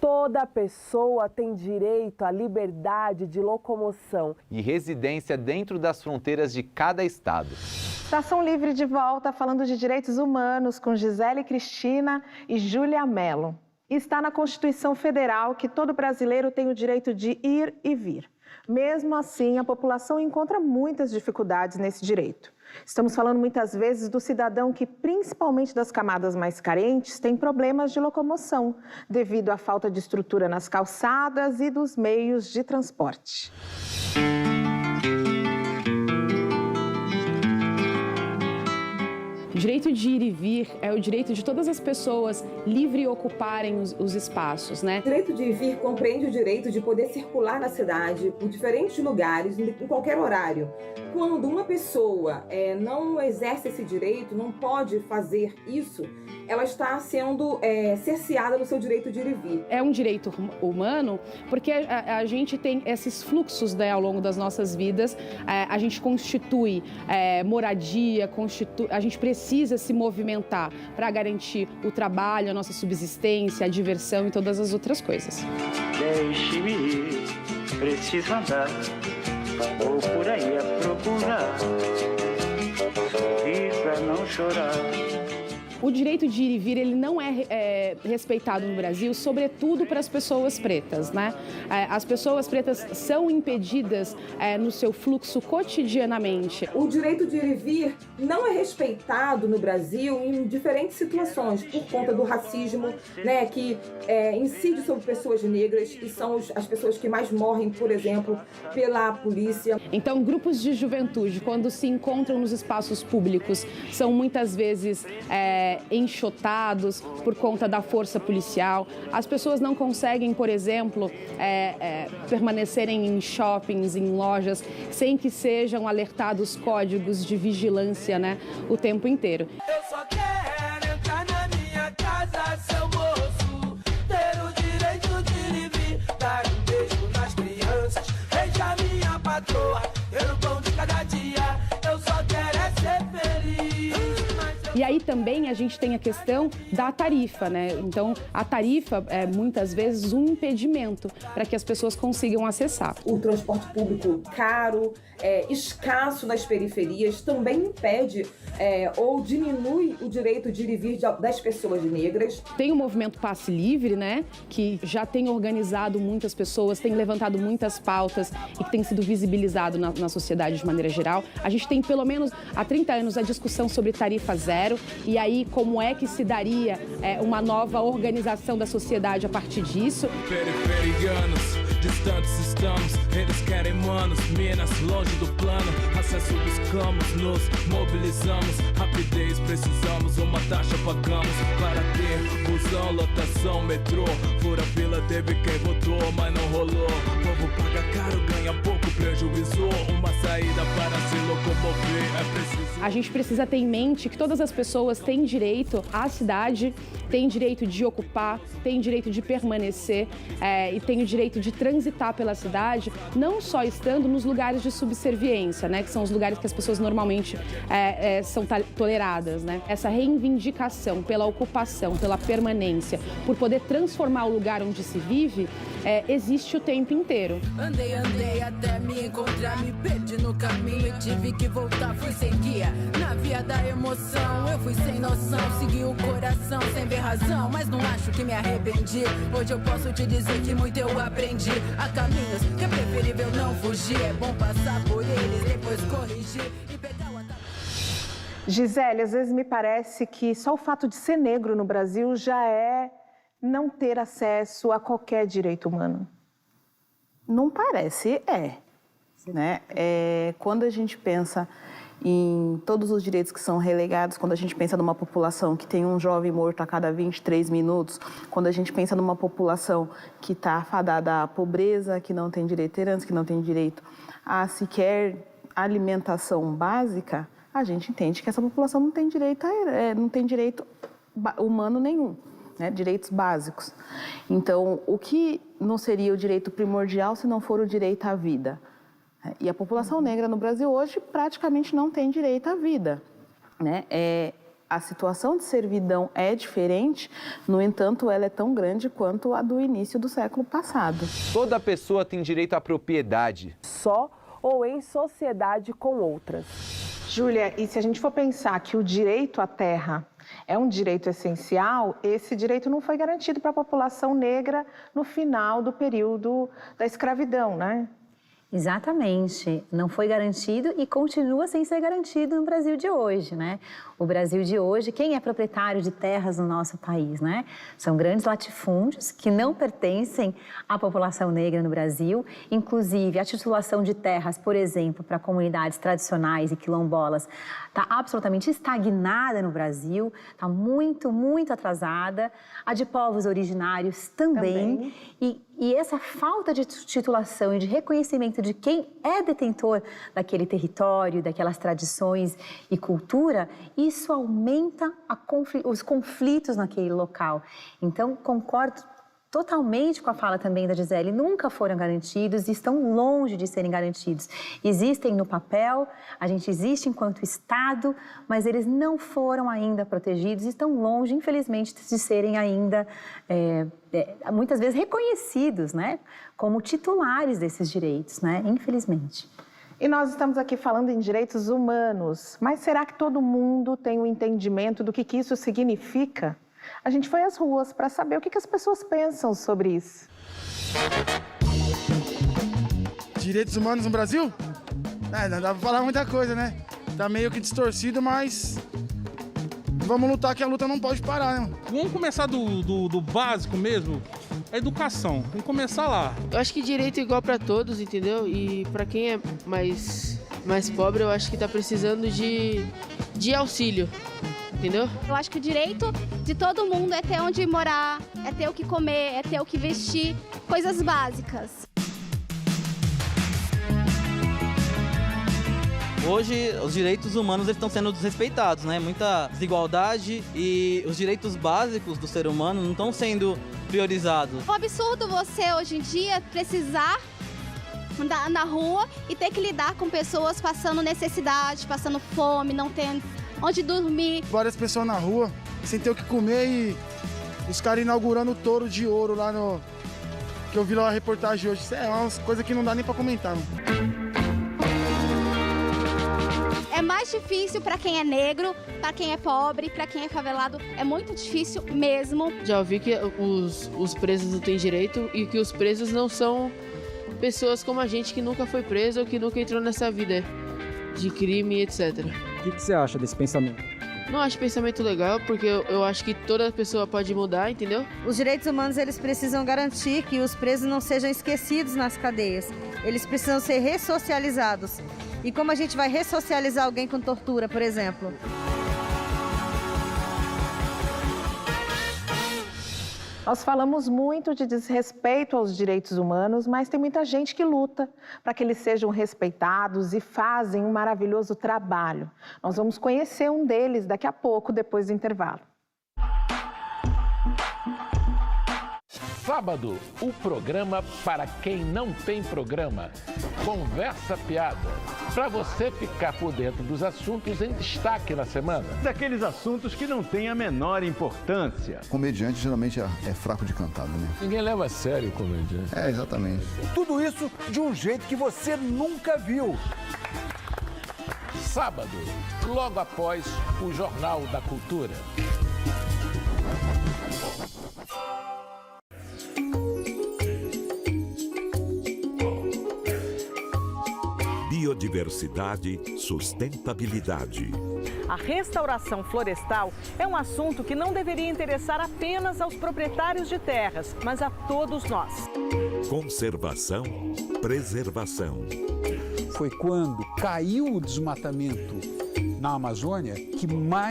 Toda pessoa tem direito à liberdade de locomoção e residência dentro das fronteiras de cada estado. Estação Livre de volta, falando de direitos humanos com Gisele Cristina e Júlia Mello. Está na Constituição Federal que todo brasileiro tem o direito de ir e vir. Mesmo assim, a população encontra muitas dificuldades nesse direito. Estamos falando muitas vezes do cidadão que, principalmente das camadas mais carentes, tem problemas de locomoção, devido à falta de estrutura nas calçadas e dos meios de transporte. O direito de ir e vir é o direito de todas as pessoas livre ocuparem os espaços, né? O direito de ir e vir compreende o direito de poder circular na cidade por diferentes lugares, em qualquer horário. Quando uma pessoa não exerce esse direito, não pode fazer isso, ela está sendo cerceada no seu direito de ir e vir. É um direito humano porque a gente tem esses fluxos, né, ao longo das nossas vidas. A gente constitui moradia, a gente precisa se movimentar para garantir o trabalho, a nossa subsistência, a diversão e todas as outras coisas. Deixe-me ir, preciso andar, vou por aí a procurar, sorrir pra não chorar. O direito de ir e vir, ele não é respeitado no Brasil, sobretudo para as pessoas pretas, né? As pessoas pretas são impedidas no seu fluxo cotidianamente. O direito de ir e vir não é respeitado no Brasil em diferentes situações, por conta do racismo, né, que incide sobre pessoas negras e são as pessoas que mais morrem, por exemplo, pela polícia. Então, grupos de juventude, quando se encontram nos espaços públicos, são muitas vezes enxotados por conta da força policial. As pessoas não conseguem, por exemplo, permanecerem em shoppings, em lojas, sem que sejam alertados códigos de vigilância, né, o tempo inteiro. Eu só quero entrar na minha casa, seu moço, ter o direito de ir e vir, dar um beijo nas crianças, beijar minha patroa, ter o pão de cada dia, eu só quero ser feliz. E aí também a gente tem a questão da tarifa, né? Então, a tarifa é muitas vezes um impedimento para que as pessoas consigam acessar. O transporte público caro, escasso nas periferias, também impede ou diminui o direito de ir e vir das pessoas negras. Tem o movimento Passe Livre, né? Que já tem organizado muitas pessoas, tem levantado muitas pautas e que tem sido visibilizado na sociedade de maneira geral. A gente tem, pelo menos há 30 anos, a discussão sobre tarifa zero. E aí, como é que se daria uma nova organização da sociedade a partir disso? Periferianos, distantes estamos, eles querem manos, minas, longe do plano, acesso buscamos, nos mobilizamos, rapidez precisamos, uma taxa pagamos, para ter busão, lotação, metrô, fura fila teve quem votou, mas não rolou, o povo paga caro, ganha pouco, prejuízo, uma saída para se locomover. É preciso. A gente precisa ter em mente que todas as pessoas têm direito à cidade, têm direito de ocupar, têm direito de permanecer e têm o direito de transitar pela cidade, não só estando nos lugares de subserviência, né, que são os lugares que as pessoas normalmente são toleradas, né? Essa reivindicação pela ocupação, pela permanência, por poder transformar o lugar onde se vive, existe o tempo inteiro. Andei até me encontrar, me perdi no caminho e tive que voltar, fui sem guia, na via da emoção, eu fui sem noção, segui o coração sem ver razão, mas não acho que me arrependi, hoje eu posso te dizer que muito eu aprendi, há caminhos que é preferível não fugir, é bom passar por eles, depois corrigir e pegar o atalho. Gisele, às vezes me parece que só o fato de ser negro no Brasil já é não ter acesso a qualquer direito humano. Não parece, né? Quando a gente pensa em todos os direitos que são relegados, quando a gente pensa numa população que tem um jovem morto a cada 23 minutos, quando a gente pensa numa população que está afadada à pobreza, que não tem direito a herança, que não tem direito a sequer alimentação básica, a gente entende que essa população não tem direito humano nenhum, né? Direitos básicos. Então, o que não seria o direito primordial se não for o direito à vida? E a população negra no Brasil hoje praticamente não tem direito à vida, né? A situação de servidão é diferente, no entanto, ela é tão grande quanto a do início do século passado. Toda pessoa tem direito à propriedade. Só ou em sociedade com outras. Júlia, e se a gente for pensar que o direito à terra é um direito essencial, esse direito não foi garantido para a população negra no final do período da escravidão, né? Exatamente, não foi garantido e continua sem ser garantido no Brasil de hoje, né? O Brasil de hoje, quem é proprietário de terras no nosso país, né? São grandes latifúndios que não pertencem à população negra no Brasil, inclusive a titulação de terras, por exemplo, para comunidades tradicionais e quilombolas, está absolutamente estagnada no Brasil, está muito, muito atrasada. A de povos originários também. E essa falta de titulação e de reconhecimento de quem é detentor daquele território, daquelas tradições e cultura, isso aumenta os conflitos naquele local. Então, concordo totalmente com a fala também da Gisele, nunca foram garantidos e estão longe de serem garantidos. Existem no papel, a gente existe enquanto Estado, mas eles não foram ainda protegidos e estão longe, infelizmente, de serem ainda, muitas vezes, reconhecidos, né, como titulares desses direitos, né, infelizmente. E nós estamos aqui falando em direitos humanos, mas será que todo mundo tem um entendimento do que isso significa? A gente foi às ruas para saber o que as pessoas pensam sobre isso. Direitos humanos no Brasil? Não dá pra falar muita coisa, né? Tá meio que distorcido, mas vamos lutar que a luta não pode parar, né? Vamos começar do básico mesmo, a educação. Vamos começar lá. Eu acho que direito é igual para todos, entendeu? E para quem é mais pobre, eu acho que tá precisando de auxílio. Entendeu? Eu acho que o direito de todo mundo é ter onde morar, é ter o que comer, é ter o que vestir, coisas básicas. Hoje, os direitos humanos estão sendo desrespeitados, né? Muita desigualdade e os direitos básicos do ser humano não estão sendo priorizados. É um absurdo você, hoje em dia, precisar andar na rua e ter que lidar com pessoas passando necessidade, passando fome, não tendo onde dormir. Várias pessoas na rua, sem ter o que comer e os caras inaugurando o touro de ouro lá no... que eu vi lá a reportagem hoje. Isso é uma coisa que não dá nem pra comentar. É mais difícil para quem é negro, para quem é pobre, para quem é favelado. É muito difícil mesmo. Já ouvi que os presos não têm direito e que os presos não são pessoas como a gente que nunca foi preso ou que nunca entrou nessa vida de crime, etc. O que você acha desse pensamento? Não acho pensamento legal, porque eu acho que toda pessoa pode mudar, entendeu? Os direitos humanos, eles precisam garantir que os presos não sejam esquecidos nas cadeias. Eles precisam ser ressocializados. E como a gente vai ressocializar alguém com tortura, por exemplo? Nós falamos muito de desrespeito aos direitos humanos, mas tem muita gente que luta para que eles sejam respeitados e fazem um maravilhoso trabalho. Nós vamos conhecer um deles daqui a pouco, depois do intervalo. Sábado, o programa para quem não tem programa. Conversa Piada. Para você ficar por dentro dos assuntos em destaque na semana. Daqueles assuntos que não têm a menor importância. Comediante geralmente é fraco de cantada, né? Ninguém leva a sério o comediante. É, exatamente. Tudo isso de um jeito que você nunca viu. Sábado, logo após o Jornal da Cultura. Biodiversidade, sustentabilidade. A restauração florestal é um assunto que não deveria interessar apenas aos proprietários de terras, mas a todos nós. Conservação, preservação. Foi quando caiu o desmatamento na Amazônia que mais...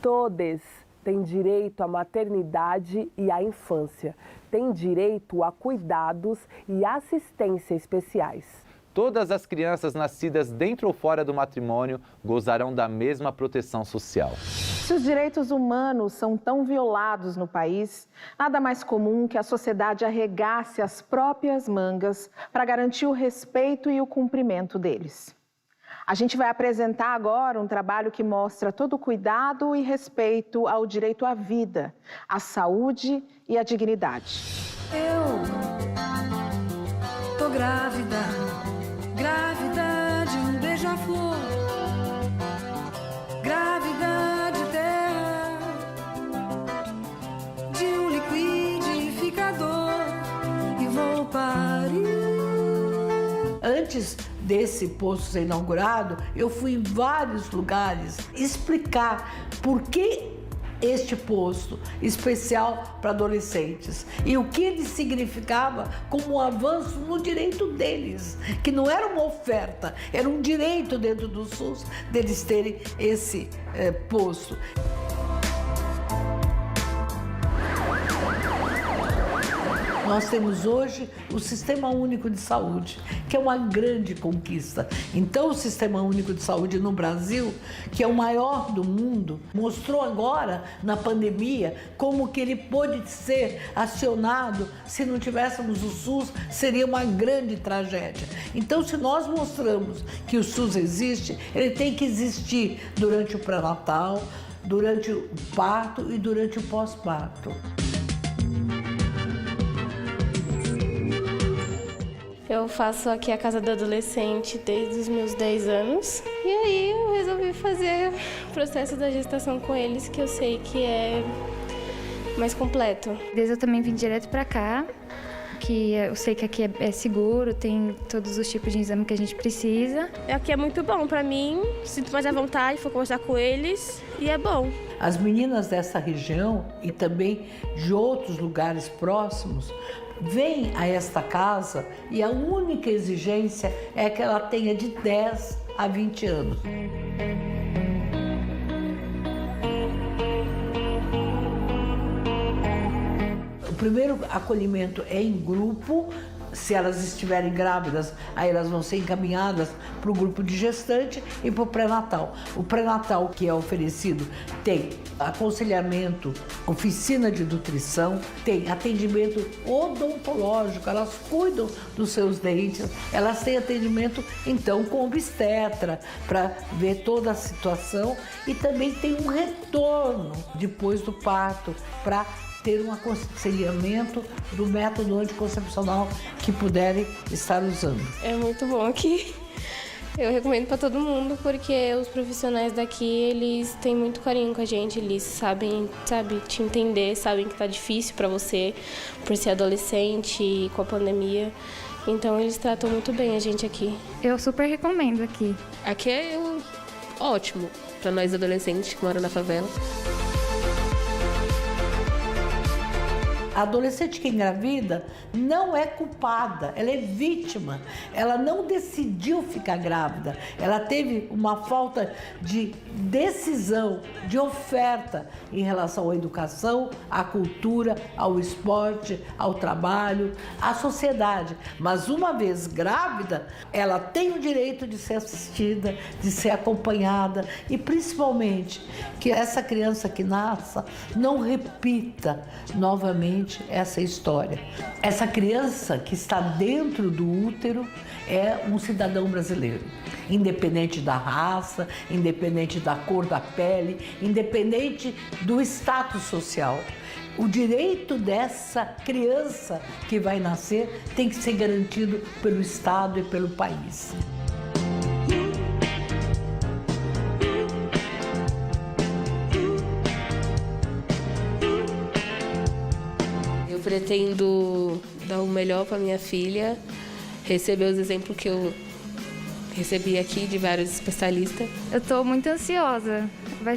Todos têm direito à maternidade e à infância. Têm direito a cuidados e assistência especiais. Todas as crianças nascidas dentro ou fora do matrimônio gozarão da mesma proteção social. Se os direitos humanos são tão violados no país, nada mais comum que a sociedade arregace as próprias mangas para garantir o respeito e o cumprimento deles. A gente vai apresentar agora um trabalho que mostra todo o cuidado e respeito ao direito à vida, à saúde e à dignidade. Eu tô grávida, grávida de um beija-flor, grávida de terra, de um liquidificador e vou parir. Antes desse posto ser inaugurado, eu fui em vários lugares explicar por que este posto especial para adolescentes e o que ele significava como um avanço no direito deles, que não era uma oferta, era um direito dentro do SUS deles terem esse posto. Nós temos hoje o Sistema Único de Saúde, que é uma grande conquista. Então, o Sistema Único de Saúde no Brasil, que é o maior do mundo, mostrou agora, na pandemia, como que ele pôde ser acionado. Se não tivéssemos o SUS, seria uma grande tragédia. Então, se nós mostramos que o SUS existe, ele tem que existir durante o pré-natal, durante o parto e durante o pós-parto. Eu faço aqui a Casa do Adolescente desde os meus 10 anos. E aí eu resolvi fazer o processo da gestação com eles, que eu sei que é mais completo. Desde eu também vim direto pra cá, que eu sei que aqui é seguro, tem todos os tipos de exame que a gente precisa. Aqui é muito bom pra mim, sinto mais à vontade, vou conversar com eles e é bom. As meninas dessa região e também de outros lugares próximos vêm a esta casa e a única exigência é que ela tenha de 10 a 20 anos. O primeiro acolhimento é em grupo. Se elas estiverem grávidas, aí elas vão ser encaminhadas para o grupo de gestante e para o pré-natal. O pré-natal que é oferecido tem aconselhamento, oficina de nutrição, tem atendimento odontológico, elas cuidam dos seus dentes, elas têm atendimento então com obstetra para ver toda a situação e também tem um retorno depois do parto para ter um aconselhamento do método anticoncepcional que puderem estar usando. É muito bom aqui. Eu recomendo para todo mundo porque os profissionais daqui, eles têm muito carinho com a gente, eles sabem te entender, sabem que tá difícil para você por ser adolescente e com a pandemia. Então eles tratam muito bem a gente aqui. Eu super recomendo aqui. Aqui é ótimo para nós adolescentes que moram na favela. A adolescente que engravida não é culpada, ela é vítima. Ela não decidiu ficar grávida, ela teve uma falta de decisão, de oferta em relação à educação, à cultura, ao esporte, ao trabalho, à sociedade. Mas uma vez grávida, ela tem o direito de ser assistida, de ser acompanhada e principalmente que essa criança que nasça não repita novamente essa história. Essa criança que está dentro do útero é um cidadão brasileiro, independente da raça, independente da cor da pele, independente do status social. O direito dessa criança que vai nascer tem que ser garantido pelo Estado e pelo país. Eu pretendo dar o melhor para minha filha, receber os exemplos que eu recebi aqui de vários especialistas. Eu estou muito ansiosa.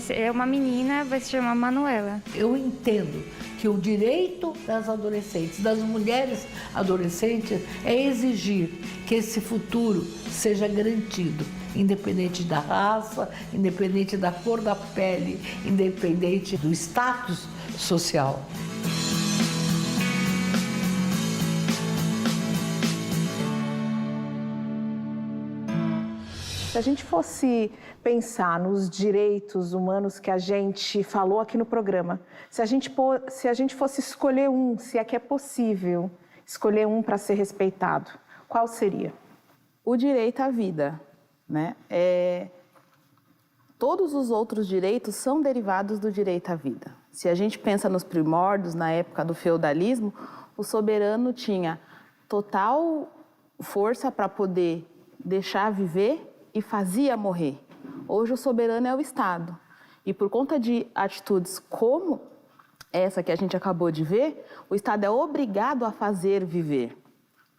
É uma menina, vai se chamar Manuela. Eu entendo que o direito das adolescentes, das mulheres adolescentes, é exigir que esse futuro seja garantido, independente da raça, independente da cor da pele, independente do status social. Se a gente fosse pensar nos direitos humanos que a gente falou aqui no programa, se a gente fosse escolher um, se é que é possível escolher um para ser respeitado, qual seria? O direito à vida, né? Todos os outros direitos são derivados do direito à vida. Se a gente pensa nos primórdios, na época do feudalismo, o soberano tinha total força para poder deixar viver e fazia morrer. Hoje o soberano é o Estado. E por conta de atitudes como essa que a gente acabou de ver, o Estado é obrigado a fazer viver,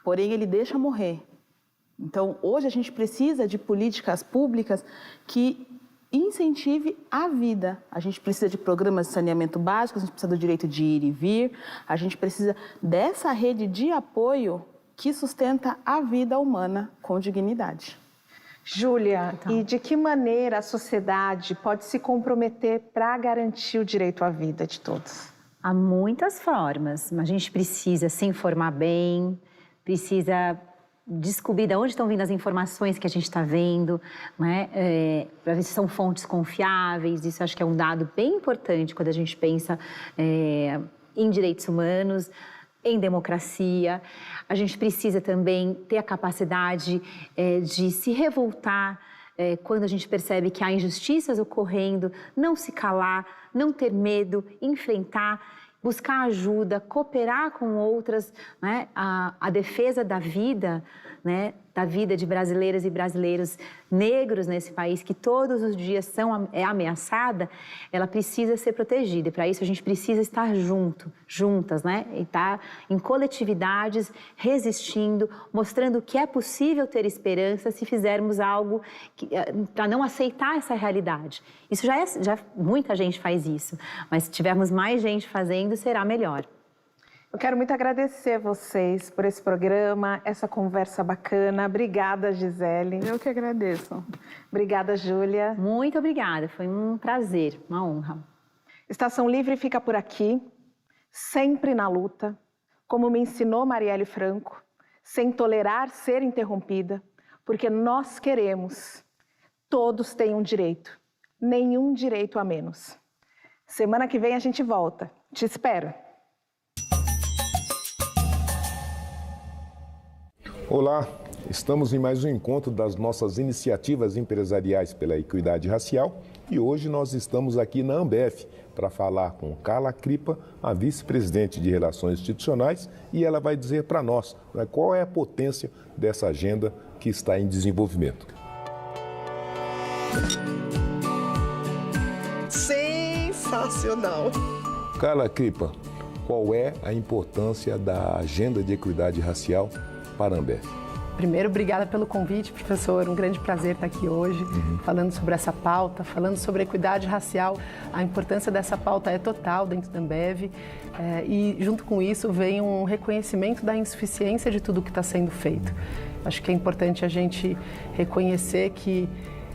porém ele deixa morrer. Então hoje a gente precisa de políticas públicas que incentive a vida. A gente precisa de programas de saneamento básico, a gente precisa do direito de ir e vir, a gente precisa dessa rede de apoio que sustenta a vida humana com dignidade. Júlia, e de que maneira a sociedade pode se comprometer para garantir o direito à vida de todos? Há muitas formas. A gente precisa se informar bem, precisa descobrir de onde estão vindo as informações que a gente está vendo, né? Para ver se são fontes confiáveis. Isso acho que é um dado bem importante quando a gente pensa em direitos humanos, em democracia. A gente precisa também ter a capacidade de se revoltar quando a gente percebe que há injustiças ocorrendo, não se calar, não ter medo, enfrentar, buscar ajuda, cooperar com outras, né? A defesa da vida, né? Da vida de brasileiras e brasileiros negros nesse país, que todos os dias é ameaçada, ela precisa ser protegida. E para isso a gente precisa estar juntas, né? E estar em coletividades, resistindo, mostrando que é possível ter esperança se fizermos algo para não aceitar essa realidade. Isso já muita gente faz isso, mas se tivermos mais gente fazendo, será melhor. Eu quero muito agradecer vocês por esse programa, essa conversa bacana. Obrigada, Gisele. Eu que agradeço. Obrigada, Júlia. Muito obrigada, foi um prazer, uma honra. Estação Livre fica por aqui, sempre na luta, como me ensinou Marielle Franco, sem tolerar ser interrompida, porque nós queremos, todos têm um direito, nenhum direito a menos. Semana que vem a gente volta. Te espero. Olá, estamos em mais um encontro das nossas iniciativas empresariais pela equidade racial e hoje nós estamos aqui na Ambev para falar com Carla Crippa, a vice-presidente de Relações Institucionais, e ela vai dizer para nós, né, qual é a potência dessa agenda que está em desenvolvimento. Sensacional! Carla Crippa, qual é a importância da agenda de equidade racial para a Ambev? Primeiro, obrigada pelo convite, professor. Um grande prazer estar aqui hoje, falando sobre essa pauta, falando sobre a equidade racial. A importância dessa pauta é total dentro da Ambev. E, junto com isso, vem um reconhecimento da insuficiência de tudo que está sendo feito. Acho que é importante a gente reconhecer que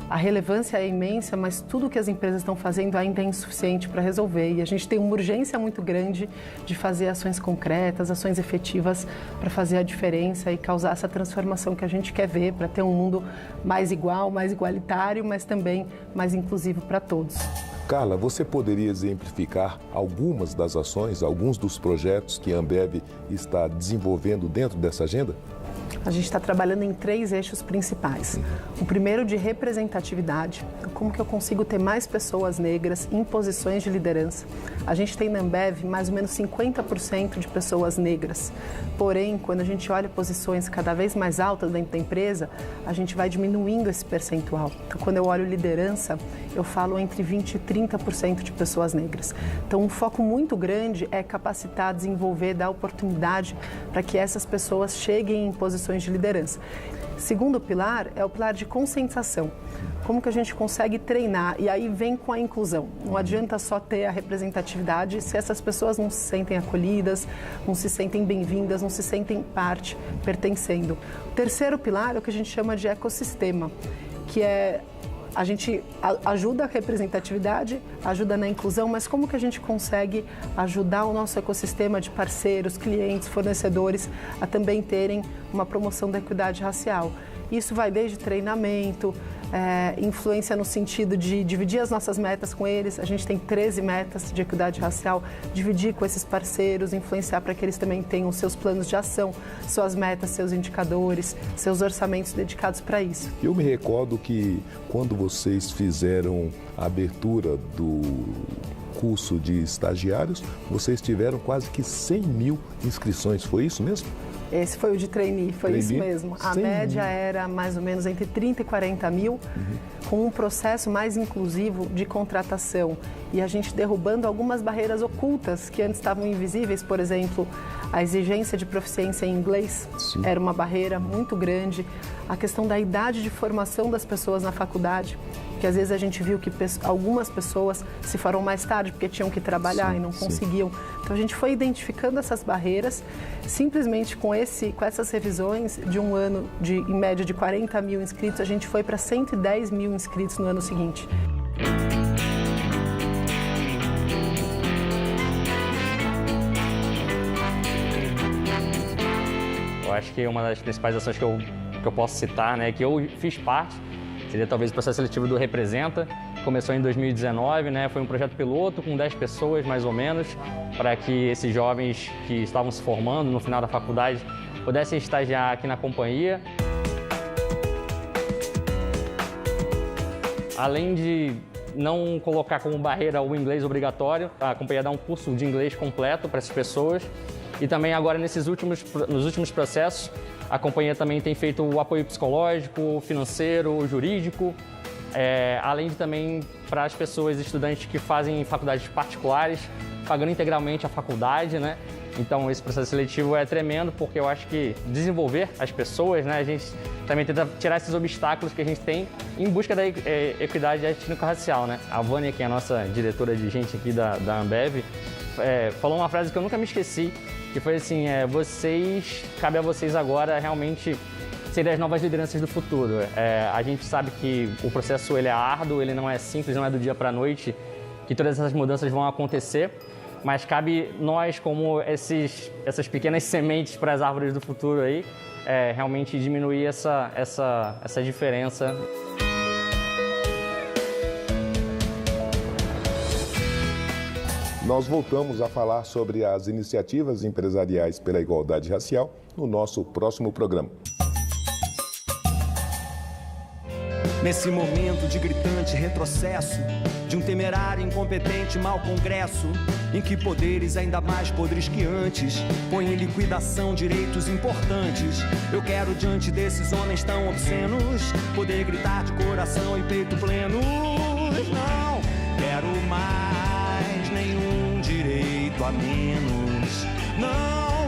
a relevância é imensa, mas tudo que as empresas estão fazendo ainda é insuficiente para resolver. E a gente tem uma urgência muito grande de fazer ações concretas, ações efetivas para fazer a diferença e causar essa transformação que a gente quer ver, para ter um mundo mais igual, mais igualitário, mas também mais inclusivo para todos. Carla, você poderia exemplificar algumas das ações, alguns dos projetos que a Ambev está desenvolvendo dentro dessa agenda? A gente está trabalhando em 3 eixos principais. O primeiro de representatividade, como que eu consigo ter mais pessoas negras em posições de liderança. A gente tem na Ambev mais ou menos 50% de pessoas negras. Porém, quando a gente olha posições cada vez mais altas dentro da empresa, a gente vai diminuindo esse percentual. Então, quando eu olho liderança, eu falo entre 20% e 30% de pessoas negras. Então, um foco muito grande é capacitar, desenvolver, dar oportunidade para que essas pessoas cheguem em posições de liderança. Segundo pilar é o pilar de conscientização. Como que a gente consegue treinar? E aí vem com a inclusão. Não adianta só ter a representatividade se essas pessoas não se sentem acolhidas, não se sentem bem-vindas, não se sentem parte, pertencendo. O terceiro pilar é o que a gente chama de ecossistema, que é a gente ajuda a representatividade, ajuda na inclusão, mas como que a gente consegue ajudar o nosso ecossistema de parceiros, clientes, fornecedores a também terem uma promoção da equidade racial? Isso vai desde treinamento, influência no sentido de dividir as nossas metas com eles. A gente tem 13 metas de equidade racial, dividir com esses parceiros, influenciar para que eles também tenham seus planos de ação, suas metas, seus indicadores, seus orçamentos dedicados para isso. Eu me recordo que quando vocês fizeram a abertura do curso de estagiários, vocês tiveram quase que 100 mil inscrições, foi isso mesmo? Esse foi o de trainee, foi isso mesmo. A média era mais ou menos entre 30 e 40 mil, com um processo mais inclusivo de contratação. E a gente derrubando algumas barreiras ocultas que antes estavam invisíveis, por exemplo, a exigência de proficiência em inglês era uma barreira muito grande. A questão da idade de formação das pessoas na faculdade, que às vezes a gente viu que algumas pessoas se foram mais tarde porque tinham que trabalhar e não conseguiam. Então a gente foi identificando essas barreiras, simplesmente com essas revisões de um ano de, em média, de 40 mil inscritos, a gente foi para 110 mil inscritos no ano seguinte. Eu acho que uma das principais ações que eu posso citar, né, que eu fiz parte, seria talvez o processo seletivo do Representa. Começou em 2019, né, foi um projeto piloto com 10 pessoas, mais ou menos, para que esses jovens que estavam se formando no final da faculdade pudessem estagiar aqui na companhia. Além de não colocar como barreira o inglês obrigatório, a companhia dá um curso de inglês completo para essas pessoas. E também agora nos últimos processos, a companhia também tem feito o apoio psicológico, financeiro, jurídico, além de também para as pessoas, estudantes que fazem faculdades particulares, pagando integralmente a faculdade, né? Então esse processo seletivo é tremendo, porque eu acho que desenvolver as pessoas, né? A gente também tenta tirar esses obstáculos que a gente tem em busca da equidade étnico-racial, né? A Vânia, que é a nossa diretora de gente aqui da Ambev, falou uma frase que eu nunca me esqueci, que foi assim, cabe a vocês agora realmente serem as novas lideranças do futuro. A gente sabe que o processo ele é árduo, ele não é simples, não é do dia para a noite, que todas essas mudanças vão acontecer, mas cabe nós, como essas pequenas sementes para as árvores do futuro aí, realmente diminuir essa diferença. Nós voltamos a falar sobre as iniciativas empresariais pela igualdade racial no nosso próximo programa. Nesse momento de gritante retrocesso, de um temerário incompetente mau congresso, em que poderes ainda mais podres que antes põem em liquidação direitos importantes, eu quero diante desses homens tão obscenos poder gritar de coração e peito plenos: não quero mais nenhum direito a menos, não